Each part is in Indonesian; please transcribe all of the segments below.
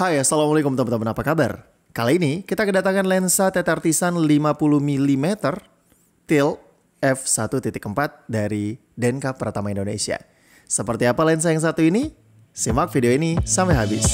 Hai, assalamualaikum teman-teman, apa kabar? Kali ini kita kedatangan lensa TT Artisan 50 mm tilt f1.4 dari Denka Pratama Indonesia. Seperti apa lensa yang satu ini? Simak video ini sampai habis.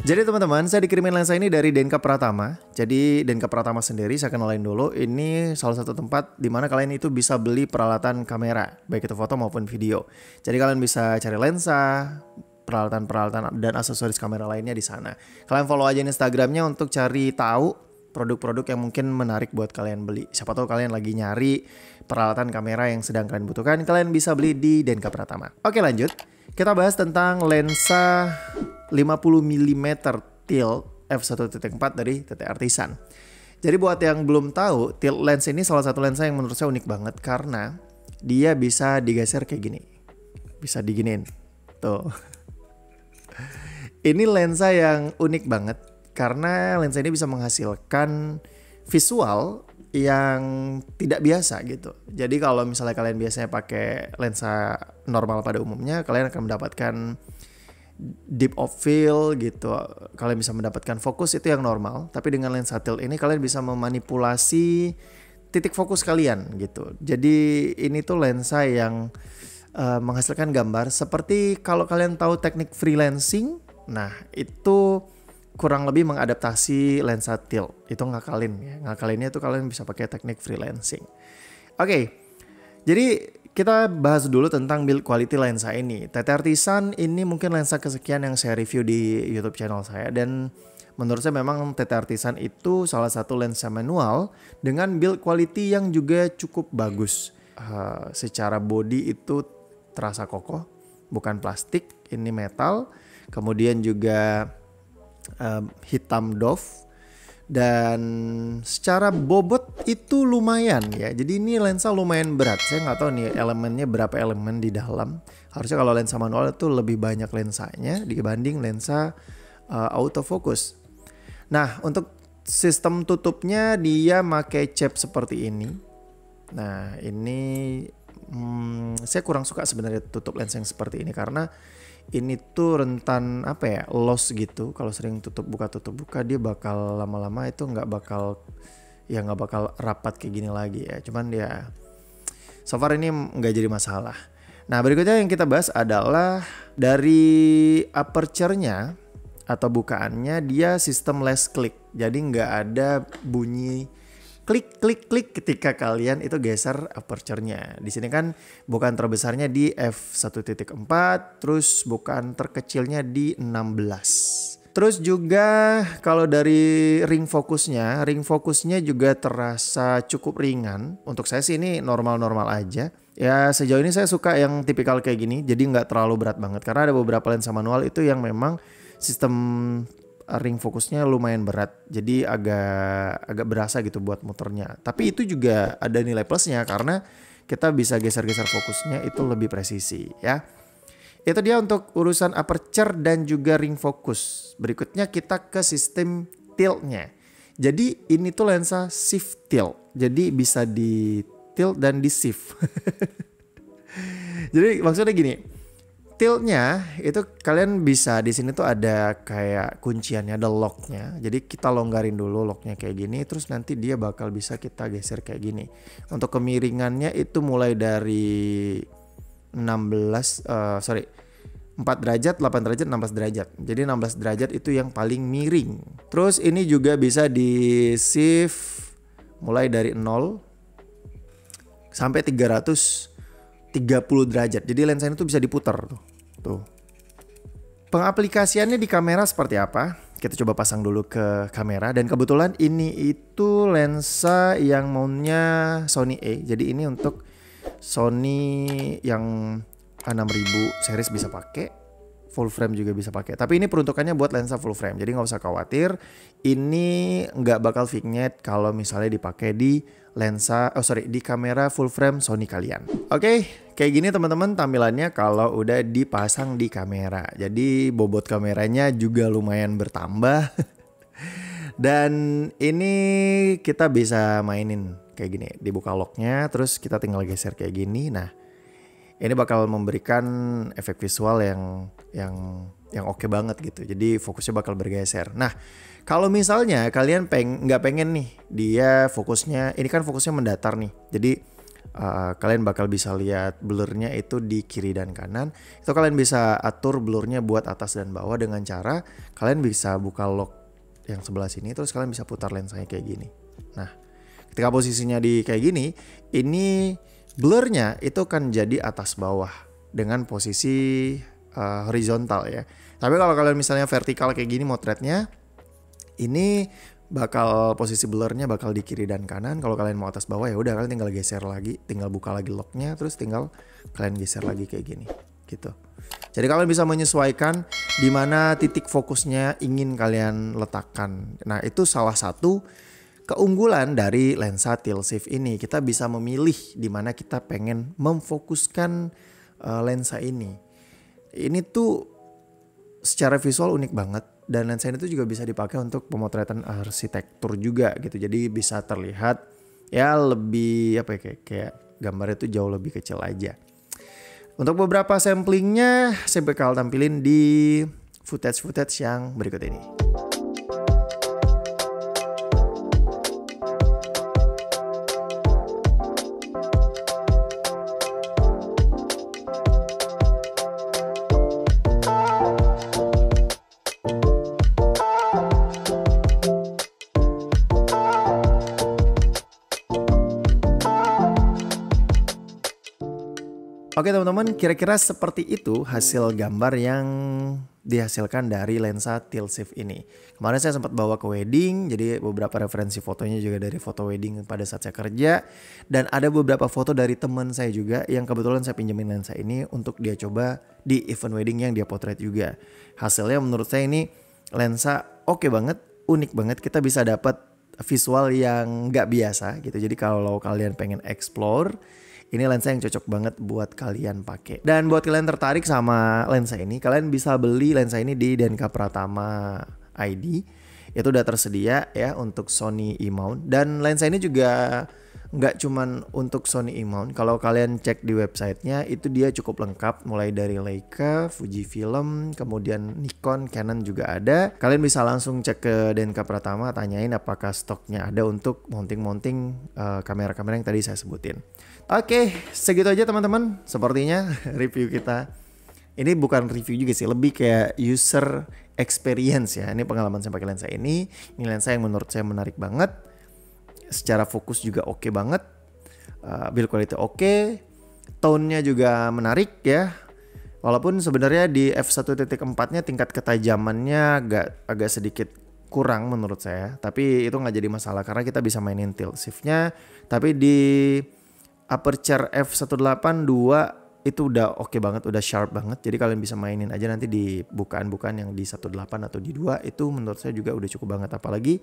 Jadi teman-teman, saya dikirimin lensa ini dari Denka Pratama. Jadi Denka Pratama sendiri saya kenalin dulu. Ini salah satu tempat di mana kalian itu bisa beli peralatan kamera, baik itu foto maupun video. Jadi kalian bisa cari lensa, peralatan-peralatan dan aksesoris kamera lainnya di sana. Kalian follow aja Instagramnya untuk cari tahu produk-produk yang mungkin menarik buat kalian beli. Siapa tahu kalian lagi nyari peralatan kamera yang sedang kalian butuhkan, kalian bisa beli di Denka Pratama. Oke, lanjut. Kita bahas tentang lensa 50 mm tilt f1.4 dari TT Artisan. Jadi buat yang belum tahu, tilt lens ini salah satu lensa yang menurut saya unik banget karena dia bisa digeser kayak gini. Bisa diginiin. Tuh. Ini lensa yang unik banget karena lensa ini bisa menghasilkan visual yang tidak biasa gitu. Jadi kalau misalnya kalian biasanya pakai lensa normal pada umumnya, kalian akan mendapatkan deep of field gitu. Kalian bisa mendapatkan fokus itu yang normal, tapi dengan lensa tilt ini kalian bisa memanipulasi titik fokus kalian gitu. Jadi ini tuh lensa yang menghasilkan gambar seperti kalau kalian tahu teknik freelancing. Nah, itu kurang lebih mengadaptasi lensa tilt. Itu ngakalin ya. Ngakalinnya itu kalian bisa pakai teknik freelancing. Oke. Jadi kita bahas dulu tentang build quality lensa ini. TT Artisan ini mungkin lensa kesekian yang saya review di YouTube channel saya, dan menurut saya memang TT Artisan itu salah satu lensa manual dengan build quality yang juga cukup bagus. Secara body itu terasa kokoh, bukan plastik, ini metal. Kemudian juga hitam doff, dan secara bobot itu lumayan ya. Jadi ini lensa lumayan berat. Saya nggak tahu nih elemennya berapa elemen di dalam. Harusnya kalau lensa manual itu lebih banyak lensanya dibanding lensa autofocus. Nah, untuk sistem tutupnya dia pakai cap seperti ini. Nah, ini saya kurang suka sebenarnya tutup lensa yang seperti ini karena ini tuh rentan apa ya, loss gitu. Kalau sering tutup buka dia bakal lama-lama itu nggak bakal rapat kayak gini lagi ya. Cuman ya so far ini nggak jadi masalah. Nah, berikutnya yang kita bahas adalah dari aperture-nya atau bukaannya, dia sistem less click. Jadi nggak ada bunyi klik ketika kalian itu geser aperture-nya. Di sini kan bukaan terbesarnya di f1.4, terus bukaan terkecilnya di 16. Terus juga kalau dari ring fokusnya juga terasa cukup ringan. Untuk saya sih ini normal-normal aja. Ya sejauh ini saya suka yang tipikal kayak gini, jadi nggak terlalu berat banget. Karena ada beberapa lensa manual itu yang memang sistem ring fokusnya lumayan berat, jadi agak berasa gitu buat muternya. Tapi itu juga ada nilai plusnya karena kita bisa geser-geser fokusnya itu lebih presisi ya. Itu dia untuk urusan aperture dan juga ring fokus. Berikutnya kita ke sistem tiltnya. Jadi ini tuh lensa shift tilt, jadi bisa di tilt dan di shift. Jadi maksudnya gini. Tiltnya itu kalian bisa di sini tuh ada kayak kunciannya, ada locknya. Jadi kita longgarin dulu locknya kayak gini, terus nanti dia bakal bisa kita geser kayak gini. Untuk kemiringannya itu mulai dari 4 derajat, 8 derajat, 16 derajat. Jadi 16 derajat itu yang paling miring. Terus ini juga bisa di shift mulai dari 0 sampai 330 derajat. Jadi lensa ini tuh bisa diputar tuh. Pengaplikasiannya di kamera seperti apa? Kita coba pasang dulu ke kamera, dan kebetulan ini itu lensa yang mountnya Sony A. Jadi ini untuk Sony yang A6000 series bisa pakai, full frame juga bisa pakai. Tapi ini peruntukannya buat lensa full frame, jadi nggak usah khawatir. Ini nggak bakal vignette kalau misalnya dipakai di di kamera full frame Sony kalian. Oke, kayak gini teman-teman tampilannya kalau udah dipasang di kamera. Jadi bobot kameranya juga lumayan bertambah. Dan ini kita bisa mainin kayak gini, dibuka locknya, terus kita tinggal geser kayak gini. Nah, ini bakal memberikan efek visual yang oke banget gitu. Jadi fokusnya bakal bergeser. Nah, kalau misalnya kalian nggak pengen nih dia fokusnya, ini kan fokusnya mendatar nih. Jadi kalian bakal bisa lihat blurnya itu di kiri dan kanan. Itu kalian bisa atur blurnya buat atas dan bawah dengan cara kalian bisa buka lock yang sebelah sini, terus kalian bisa putar lensanya kayak gini. Nah, ketika posisinya di kayak gini, ini blurnya itu kan jadi atas bawah dengan posisi horizontal ya. Tapi kalau kalian misalnya vertikal kayak gini motretnya, ini bakal posisi blurnya bakal di kiri dan kanan. Kalau kalian mau atas bawah ya udah kalian tinggal geser lagi, tinggal buka lagi locknya, terus tinggal kalian geser lagi kayak gini, gitu. Jadi kalian bisa menyesuaikan di mana titik fokusnya ingin kalian letakkan. Nah, itu salah satu keunggulan dari lensa tilt shift ini. Kita bisa memilih di mana kita pengen memfokuskan lensa ini. Ini tuh secara visual unik banget, dan lensa ini tuh juga bisa dipakai untuk pemotretan arsitektur juga gitu. Jadi bisa terlihat ya lebih apa ya, kayak gambarnya tuh jauh lebih kecil aja. Untuk beberapa samplingnya saya bakal tampilin di footage yang berikut ini. Oke teman-teman, kira-kira seperti itu hasil gambar yang dihasilkan dari lensa tilt shift ini. Kemarin saya sempat bawa ke wedding, jadi beberapa referensi fotonya juga dari foto wedding pada saat saya kerja. Dan ada beberapa foto dari teman saya juga yang kebetulan saya pinjemin lensa ini untuk dia coba di event wedding yang dia potret juga. Hasilnya menurut saya ini lensa oke banget, unik banget. Kita bisa dapat visual yang nggak biasa gitu. Jadi kalau kalian pengen explore, ini lensa yang cocok banget buat kalian pakai. Dan buat kalian tertarik sama lensa ini, kalian bisa beli lensa ini di Denka Pratama ID. Itu udah tersedia ya untuk Sony E-mount. Dan lensa ini juga nggak cuman untuk Sony E-mount. Kalau kalian cek di websitenya, itu dia cukup lengkap. Mulai dari Leica, Fujifilm, kemudian Nikon, Canon juga ada. Kalian bisa langsung cek ke Denka Pratama, tanyain apakah stoknya ada untuk mounting-mounting kamera-kamera yang tadi saya sebutin. Oke, segitu aja teman-teman. Sepertinya review kita. Ini bukan review juga sih, lebih kayak user experience ya. Ini pengalaman saya pakai lensa ini. Ini lensa yang menurut saya menarik banget. Secara fokus juga oke banget. Build quality oke. Tone-nya juga menarik ya. Walaupun sebenarnya di f1.4-nya tingkat ketajamannya agak sedikit kurang menurut saya. Tapi itu nggak jadi masalah karena kita bisa mainin tilt shift-nya. Tapi di aperture f1.8 2 itu udah oke banget, udah sharp banget. Jadi kalian bisa mainin aja nanti di bukaan-bukaan yang di 1.8 atau di 2, itu menurut saya juga udah cukup banget. Apalagi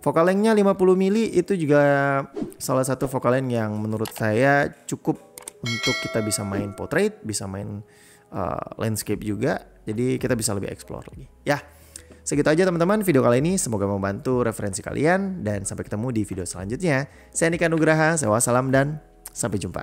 focal length-nya 50 mili itu juga salah satu focal length yang menurut saya cukup untuk kita bisa main portrait, bisa main landscape juga. Jadi kita bisa lebih explore lagi. Ya, segitu aja teman-teman video kali ini. Semoga membantu referensi kalian dan sampai ketemu di video selanjutnya. Saya Nika Nugraha, saya wassalam dan sampai jumpa.